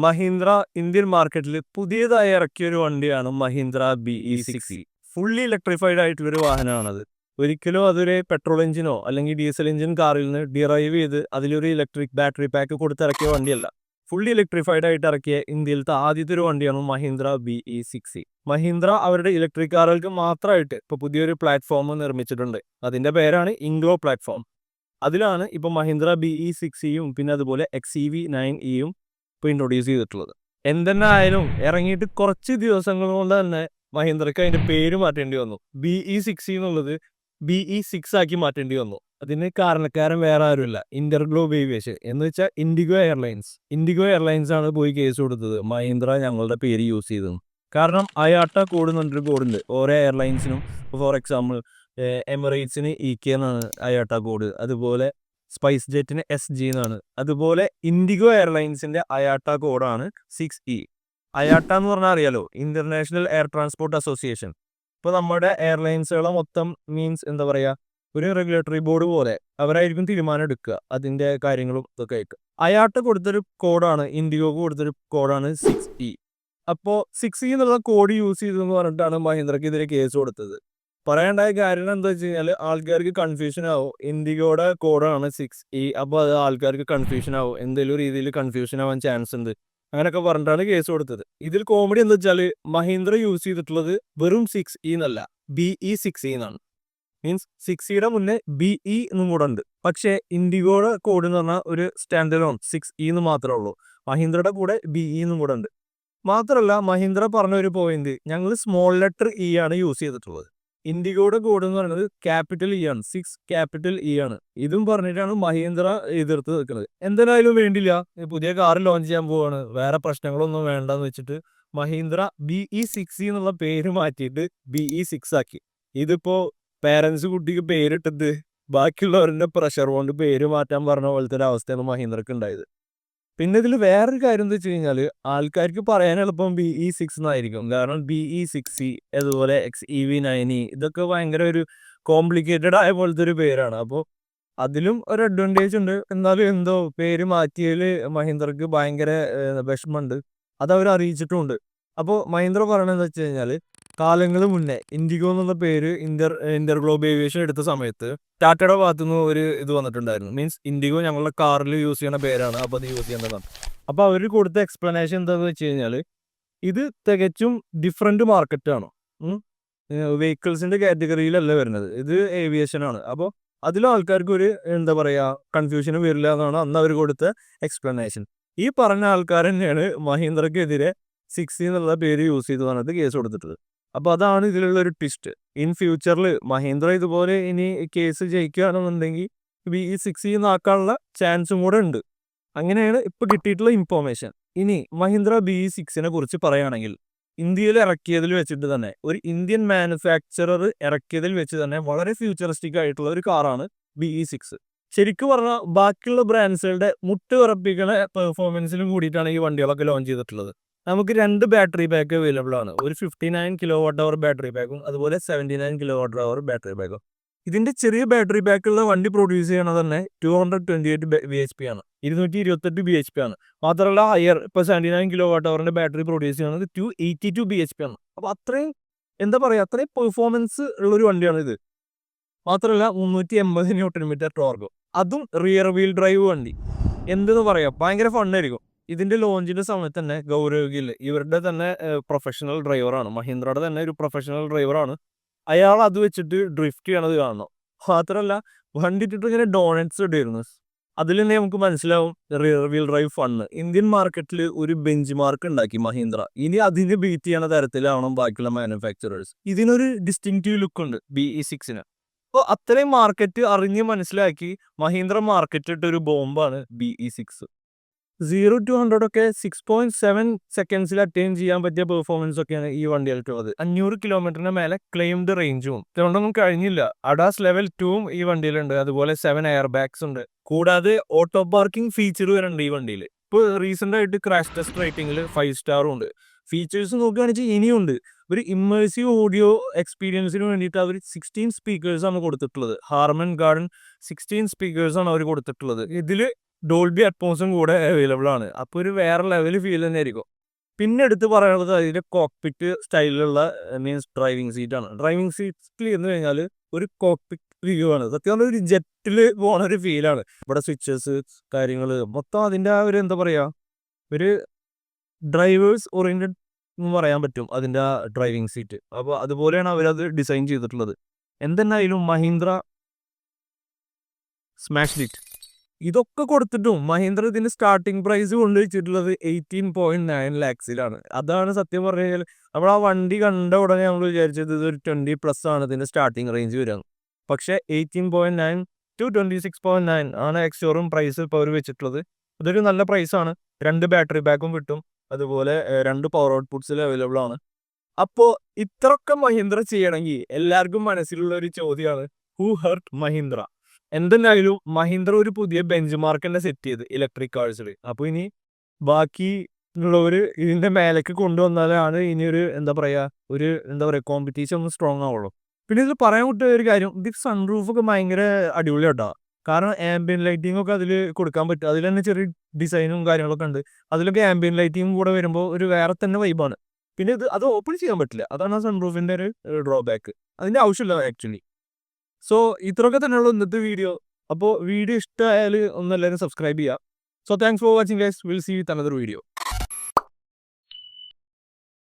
Mahindra Indian മാർക്കറ്റിൽ പുതിയതായി ഇറക്കിയ ഒരു വണ്ടിയാണ് മഹീന്ദ്ര BE6E. ഫുള്ളി ഇലക്ട്രിഫൈഡ് ആയിട്ടുള്ളൊരു വാഹനമാണത്. ഒരിക്കലും അതൊരു പെട്രോൾ എഞ്ചിനോ അല്ലെങ്കിൽ ഡീസൽ എഞ്ചിൻ കാറിൽ നിന്ന് ഡിറൈവ് ചെയ്ത് അതിലൊരു ഇലക്ട്രിക് ബാറ്ററി പാക്ക് കൊടുത്തിറക്കിയ വണ്ടിയല്ല. ഫുള്ളി ഇലക്ട്രിഫൈഡ് ആയിട്ട് ഇറക്കിയ ഇന്ത്യയിലത്തെ ആദ്യത്തെ ഒരു വണ്ടിയാണ് മഹീന്ദ്ര BE6E. മഹീന്ദ്ര അവരുടെ ഇലക്ട്രിക് കാറുകൾക്ക് മാത്രമായിട്ട് ഇപ്പോൾ പുതിയൊരു പ്ലാറ്റ്ഫോം നിർമ്മിച്ചിട്ടുണ്ട്. അതിന്റെ പേരാണ് ഇൻഗ്ലോ പ്ലാറ്റ്ഫോം. അതിലാണ് ഇപ്പോൾ മഹീന്ദ്ര BE6Eയും പിന്നെ അതുപോലെ XEV9Eയും ഇപ്പോൾ ഇൻട്രൊഡ്യൂസ് ചെയ്തിട്ടുള്ളത്. എന്തെന്നെ ആയാലും ഇറങ്ങിയിട്ട് കുറച്ച് ദിവസങ്ങൾ കൊണ്ട് തന്നെ മഹീന്ദ്രക്ക് അതിന്റെ പേര് മാറ്റേണ്ടി വന്നു. BE6E എന്നുള്ളത് BE6 ആക്കി മാറ്റേണ്ടി വന്നു. അതിന് കാരണക്കാരൻ വേറെ ആരുമില്ല, ഇന്റർഗ്ലോബ് ഏവിയേഷൻ എന്ന് വെച്ചാൽ ഇൻഡിഗോ എയർലൈൻസ്. ഇൻഡിഗോ എയർലൈൻസ് ആണ് പോയി കേസ് കൊടുത്തത് മഹീന്ദ്ര ഞങ്ങളുടെ പേര് യൂസ് ചെയ്തത്. കാരണം അയാട്ട കോഡ് എന്ന് പറഞ്ഞൊരു കോഡുണ്ട് ഓരോ എയർലൈൻസിനും. ഫോർ എക്സാമ്പിൾ എമിറേറ്റ്സിന് EK എന്നാണ് അയാട്ട കോഡ്, അതുപോലെ സ്പൈസ് ജെറ്റിന് SG എന്നാണ്, അതുപോലെ ഇൻഡിഗോ എയർലൈൻസിന്റെ അയാട്ട കോഡാണ് 6E. അയാട്ട എന്ന് പറഞ്ഞാൽ അറിയാലോ, ഇന്റർനാഷണൽ എയർ ട്രാൻസ്പോർട്ട് അസോസിയേഷൻ. ഇപ്പോൾ നമ്മുടെ എയർലൈൻസുകളെ മൊത്തം മീൻസ് എന്താ പറയുക, ഒരു റെഗുലേറ്ററി ബോർഡ് പോലെ അവരായിരിക്കും തീരുമാനം എടുക്കുക അതിന്റെ കാര്യങ്ങളും ഇതൊക്കെ ആയിട്ട്. അയാട്ട കൊടുത്തൊരു കോഡാണ്, ഇൻഡിഗോക്ക് കൊടുത്തൊരു കോഡാണ് 6E. അപ്പോൾ 6E എന്നുള്ള കോഡ് യൂസ് ചെയ്തെന്ന് പറഞ്ഞിട്ടാണ് മഹീന്ദ്രക്കെതിരെ കേസ് കൊടുത്തത്. പറയേണ്ടായ കാര്യം എന്താ വെച്ച് കഴിഞ്ഞാൽ ആൾക്കാർക്ക് കൺഫ്യൂഷൻ ആവും. ഇൻഡിഗോയുടെ കോഡാണ് 6E, അപ്പോൾ അത് ആൾക്കാർക്ക് കൺഫ്യൂഷൻ ആവും, എന്തെങ്കിലും രീതിയിൽ കൺഫ്യൂഷൻ ആവാൻ ചാൻസ് ഉണ്ട്, അങ്ങനെയൊക്കെ പറഞ്ഞിട്ടാണ് കേസ് കൊടുത്തത്. ഇതിൽ കോമഡി എന്താ വെച്ചാൽ മഹീന്ദ്ര യൂസ് ചെയ്തിട്ടുള്ളത് വെറും 6E എന്നല്ല, BE6E എന്നാണ്. മീൻസ് 6Eയുടെ മുന്നേ BE എന്നും കൂടെ ഉണ്ട്. പക്ഷേ ഇൻഡിഗോയുടെ കോഡ് എന്ന് പറഞ്ഞാൽ ഒരു സ്റ്റാൻഡ് അലോൺ 6E എന്ന് മാത്രമേ ഉള്ളൂ. മഹീന്ദ്രയുടെ കൂടെ BE എന്നും കൂടെ ഉണ്ട്. മാത്രമല്ല മഹീന്ദ്ര പറഞ്ഞ ഒരു പോയിന്റ്, ഞങ്ങൾ സ്മോൾ ലെറ്റർ E ആണ് യൂസ് ചെയ്തിട്ടുള്ളത്. ഇൻഡിഗോയുടെ കോഡ് എന്ന് പറയുന്നത് ക്യാപിറ്റൽ E ആണ്, 6 ക്യാപിറ്റൽ E ആണ്. ഇതും പറഞ്ഞിട്ടാണ് മഹീന്ദ്ര എതിർത്ത് നിൽക്കുന്നത്. എന്തായാലും വേണ്ടില്ല, പുതിയ കാർ ലോഞ്ച് ചെയ്യാൻ പോവാണ്, വേറെ പ്രശ്നങ്ങളൊന്നും വേണ്ടെന്ന് വെച്ചിട്ട് മഹീന്ദ്ര BE6E എന്നുള്ള പേര് മാറ്റിയിട്ട് BE6 ആക്കി. ഇതിപ്പോ പേരൻസ് കുട്ടിക്ക് പേരിട്ടത് ബാക്കിയുള്ളവരുടെ പ്രഷർ കൊണ്ട് പേര് മാറ്റാൻ പറഞ്ഞ പോലത്തെ ഒരു അവസ്ഥയാണ് മഹീന്ദ്രക്ക് ഉണ്ടായത്. പിന്നെ ഇതിൽ വേറൊരു കാര്യം എന്താ വെച്ച് കഴിഞ്ഞാൽ ആൾക്കാർക്ക് പറയാൻ എളുപ്പം BE6 എന്നായിരിക്കും. കാരണം BE6E അതുപോലെ XEV9E ഇതൊക്കെ ഭയങ്കര ഒരു കോംപ്ലിക്കേറ്റഡ് ആയ പോലത്തെ ഒരു പേരാണ്. അപ്പോൾ അതിലും ഒരു അഡ്വാൻറ്റേജ് ഉണ്ട്. എന്നാലും എന്തോ പേര് മാറ്റിയതിൽ മഹീന്ദ്രക്ക് ഭയങ്കര വിഷമമുണ്ട്. അതവർ അറിയിച്ചിട്ടുമുണ്ട്. അപ്പോൾ മഹീന്ദ്ര പറയണതെന്ന് വെച്ച് കഴിഞ്ഞാൽ കാലങ്ങൾ മുന്നേ ഇൻഡിഗോ എന്നുള്ള പേര് ഇന്റർഗ്ലോബ് ഏവിയേഷൻ എടുത്ത സമയത്ത് ടാറ്റയുടെ ഭാഗത്തുനിന്ന് ഒരു ഇത് വന്നിട്ടുണ്ടായിരുന്നു. മീൻസ് ഇൻഡിഗോ ഞങ്ങളുടെ കാറിൽ യൂസ് ചെയ്യുന്ന പേരാണ്, അപ്പോൾ അത് യൂസ് ചെയ്യേണ്ടതാണ്. അപ്പോൾ അവർ കൊടുത്ത എക്സ്പ്ലനേഷൻ എന്താണെന്ന് വെച്ച് കഴിഞ്ഞാൽ ഇത് തികച്ചും ഡിഫറെൻറ്റ് മാർക്കറ്റാണ്. വെഹിക്കിൾസിന്റെ കാറ്റഗറിയിലല്ല വരുന്നത്, ഇത് ഏവിയേഷൻ ആണ്. അപ്പോൾ അതിലും ആൾക്കാർക്ക് ഒരു എന്താ പറയുക കൺഫ്യൂഷനും വരില്ല എന്നാണ് അന്ന് അവർ കൊടുത്ത എക്സ്പ്ലനേഷൻ. ഈ പറഞ്ഞ ആൾക്കാർ തന്നെയാണ് മഹീന്ദ്രക്കെതിരെ 6E എന്നുള്ള പേര് യൂസ് ചെയ്ത് പറഞ്ഞിട്ട് കേസ് കൊടുത്തിട്ടുള്ളത്. അപ്പോൾ അതാണ് ഇതിലുള്ള ഒരു ട്വിസ്റ്റ്. ഇൻ ഫ്യൂച്ചറിൽ മഹീന്ദ്ര ഇതുപോലെ ഇനി കേസ് ജയിക്കുകയാണെന്നുണ്ടെങ്കിൽ BE6E ആക്കാനുള്ള ചാൻസും കൂടെ ഉണ്ട്. അങ്ങനെയാണ് ഇപ്പോൾ കിട്ടിയിട്ടുള്ള ഇൻഫോർമേഷൻ. ഇനി മഹീന്ദ്ര BE6നെ കുറിച്ച് പറയുകയാണെങ്കിൽ ഇന്ത്യയിൽ ഇറക്കിയതിൽ വെച്ചിട്ട് തന്നെ ഒരു ഇന്ത്യൻ മാനുഫാക്ചറർ ഇറക്കിയതിൽ വെച്ച് തന്നെ വളരെ ഫ്യൂച്ചറിസ്റ്റിക് ആയിട്ടുള്ള ഒരു കാറാണ് BE6. ശരിക്കും പറഞ്ഞാൽ ബാക്കിയുള്ള ബ്രാൻഡ്സുകളുടെ മുട്ട് ഉറപ്പിക്കുന്ന പെർഫോമൻസിലും കൂടിയിട്ടാണ് ഈ വണ്ടികളൊക്കെ ലോഞ്ച് ചെയ്തിട്ടുള്ളത്. നമുക്ക് 2 ബാറ്ററി പാക്ക് അവൈലബിൾ ആണ്, ഒരു 59 kWh ബാറ്ററി പാക്കും അതുപോലെ 79 kWh ബാറ്ററി പാക്കും. ഇതിന്റെ ചെറിയ ബാറ്ററി പാക്കുള്ള വണ്ടി പ്രൊഡ്യൂസ് ചെയ്യണത് തന്നെ 228 bhp ആണ്, 228 bhp ആണ്. മാത്രമല്ല ഹയർ ഇപ്പൊ 79 kWh ബാറ്ററി പ്രൊഡ്യൂസ് ചെയ്യുന്നത് 282 bhp ആണ്. അപ്പൊ അത്രയും എന്താ പറയാ, അത്രയും പെർഫോമൻസ് ഉള്ള ഒരു വണ്ടിയാണ് ഇത്. മാത്രമല്ല 380 Nm ടോർക്കും, അതും റിയർ വീൽ ഡ്രൈവ് വണ്ടി. എന്തെന്ന് പറയാം, ഭയങ്കര ഫണ്ണായിരിക്കും. ഇതിന്റെ ലോഞ്ചിന്റെ സമയത്ത് തന്നെ ഗൗരവ് ഗിൽ ഇവരുടെ തന്നെ പ്രൊഫഷണൽ ഡ്രൈവറാണ്, മഹീന്ദ്രയുടെ തന്നെ ഒരു പ്രൊഫഷണൽ ഡ്രൈവറാണ്. അയാൾ അത് വെച്ചിട്ട് ഡ്രിഫ്റ്റ് ചെയ്യണത് കാണണം. മാത്രമല്ല വണ്ടി ഇട്ടിട്ട് ഇങ്ങനെ ഡോണറ്റ്സ് ഇട്ടിരുന്നു. അതിൽ തന്നെ നമുക്ക് മനസ്സിലാവും rear wheel drive fun. Indian മാർക്കറ്റിൽ ഒരു ബെഞ്ച് മാർക്ക് ഉണ്ടാക്കി മഹീന്ദ്ര. ഇനി അതിന് ബീറ്റ് ചെയ്യണ തരത്തിലാവണം ബാക്കിയുള്ള മാനുഫാക്ചറേഴ്സ്. ഇതിനൊരു ഡിസ്റ്റിങ്റ്റീവ് ലുക്ക് ഉണ്ട് BE6ന്. അപ്പോൾ അത്രയും മാർക്കറ്റ് അറിഞ്ഞ് മനസ്സിലാക്കി മഹീന്ദ്ര മാർക്കറ്റ് ഇട്ട ഒരു ബോംബാണ് BE6. 0-100 ഒക്കെ 6.7 സെക്കൻഡ്സിൽ അറ്റൈൻ ചെയ്യാൻ പറ്റിയ പെർഫോമൻസ് ഒക്കെയാണ് ഈ വണ്ടികൾക്കുള്ളത്. 500 കിലോമീറ്ററിന് മേലെ ക്ലെയിംഡ് റേഞ്ചും. ഇതുകൊണ്ടൊന്നും കഴിഞ്ഞില്ല. അഡാസ് ലെവൽ 2 ഈ വണ്ടിയിലുണ്ട്, അതുപോലെ 7 എയർ ബാഗ്സ് ഉണ്ട്. കൂടാതെ ഓട്ടോ പാർക്കിംഗ് ഫീച്ചർ വരുന്നുണ്ട് ഈ വണ്ടിയിൽ. ഇപ്പോൾ റീസെന്റ് ആയിട്ട് ക്രാഷ് ടെസ്റ്റ് റേറ്റിംഗിൽ 5 സ്റ്റാറും ഉണ്ട്. ഫീച്ചേഴ്സ് നോക്കുകയാണെങ്കിൽ ഇനിയുണ്ട്. ഒരു ഇമ്മേഴ്സീവ് ഓഡിയോ എക്സ്പീരിയൻസിന് വേണ്ടിയിട്ട് അവർ 16 സ്പീക്കേഴ്സാണ് കൊടുത്തിട്ടുള്ളത്. ഹാർമൻ ഗാർഡൻ 16 സ്പീക്കേഴ്സാണ് അവർ കൊടുത്തിട്ടുള്ളത്. ഇതിൽ ഡോൾബി അറ്റ്മോസും കൂടെ അവൈലബിൾ ആണ്. അപ്പോൾ ഒരു വേറെ ലെവൽ ഫീൽ തന്നെ ആയിരിക്കും. പിന്നെ എടുത്ത് പറയാനുള്ളത് അതിൻ്റെ കോക്പിറ്റ് സ്റ്റൈലിലുള്ള മീൻസ് ഡ്രൈവിംഗ് സീറ്റാണ്. ഡ്രൈവിംഗ് സീറ്റിൽ ഇരുന്ന് കഴിഞ്ഞാൽ ഒരു കോക്പിറ്റ് വ്യൂ ആണ്. സത്യം പറഞ്ഞാൽ ഒരു ജെറ്റിൽ പോണ ഒരു ഫീലാണ്. ഇവിടെ സ്വിച്ചസ് കാര്യങ്ങൾ മൊത്തം അതിൻ്റെ ആ ഒരു എന്താ പറയുക, ഒരു ഡ്രൈവേഴ്സ് ഓറിയൻറ്റഡ് എന്ന് പറയാൻ പറ്റും അതിൻ്റെ ആ ഡ്രൈവിംഗ് സീറ്റ്. അപ്പോൾ അതുപോലെയാണ് അവരത് ഡിസൈൻ ചെയ്തിട്ടുള്ളത്. എന്തെന്നായാലും മഹീന്ദ്ര സ്മാഷ് ഇറ്റ്. ഇതൊക്കെ കൊടുത്തിട്ടും മഹീന്ദ്ര ഇതിന്റെ സ്റ്റാർട്ടിംഗ് പ്രൈസ് കൊണ്ടുവച്ചിട്ടുള്ളത് 18.9 lakhs-ലാണ്. അതാണ് സത്യം പറഞ്ഞു കഴിഞ്ഞാൽ നമ്മൾ ആ വണ്ടി കണ്ട ഉടനെ നമ്മൾ വിചാരിച്ചത് ഇതൊരു 20+ ആണ് ഇതിന്റെ സ്റ്റാർട്ടിംഗ് റേഞ്ച് വരിക. പക്ഷേ 18.9 to 26.9 ആണ് എക്സ്-ഷോറൂം പ്രൈസ് ഇപ്പോൾ അവർ വെച്ചിട്ടുള്ളത്. ഇതൊരു നല്ല പ്രൈസാണ്. 2 ബാറ്ററി ബാക്കും കിട്ടും. അതുപോലെ 2 പവർ ഔട്ട്പുട്ട്സിൽ അവൈലബിൾ ആണ്. അപ്പോൾ ഇത്രയൊക്കെ മഹീന്ദ്ര ചെയ്യണമെങ്കിൽ എല്ലാവർക്കും മനസ്സിലുള്ള ഒരു ചോദ്യമാണ്, ഹൂ ഹർട്ട് മഹീന്ദ്ര? എന്തെന്നായാലും മഹീന്ദ്ര ഒരു പുതിയ ബെഞ്ച് മാർക്ക് തന്നെ സെറ്റ് ചെയ്ത് ഇലക്ട്രിക് കാഴ്സിൽ. അപ്പോൾ ഇനി ബാക്കി ഉള്ളവർ ഇതിൻ്റെ മേലേക്ക് കൊണ്ടുവന്നാലാണ് ഇനി ഒരു എന്താ പറയുക കോമ്പറ്റീഷൻ ഒന്ന് സ്ട്രോങ് ആവുള്ളൂ. പിന്നെ ഇതിൽ പറയാൻ വിട്ട ഒരു കാര്യം, ഇത് സൺറൂഫൊക്കെ ഭയങ്കര അടിപൊളിയാട്ടോ. കാരണം ആംബിയൻ ലൈറ്റിംഗ് ഒക്കെ അതിൽ കൊടുക്കാൻ പറ്റും. അതിൽ തന്നെ ചെറിയ ഡിസൈനും കാര്യങ്ങളൊക്കെ ഉണ്ട്. അതിലൊക്കെ ആംബിയൻ ലൈറ്റിംഗ് കൂടെ വരുമ്പോൾ ഒരു വേറെ തന്നെ വൈബാണ്. പിന്നെ അത് ഓപ്പൺ ചെയ്യാൻ പറ്റില്ല. അതാണ് ആ സൺറൂഫിൻ്റെ ഒരു ഡ്രോബാക്ക്. അതിൻ്റെ ആവശ്യമില്ല ആക്ച്വലി. സോ ഇത്രയൊക്കെ തന്നെയുള്ളൂ ഇന്നത്തെ വീഡിയോ. അപ്പോൾ വീഡിയോ ഇഷ്ടമായാൽ ഒന്ന് എല്ലാവരും സബ്സ്ക്രൈബ് ചെയ്യുക. So thanks for watching guys. Will see with another video.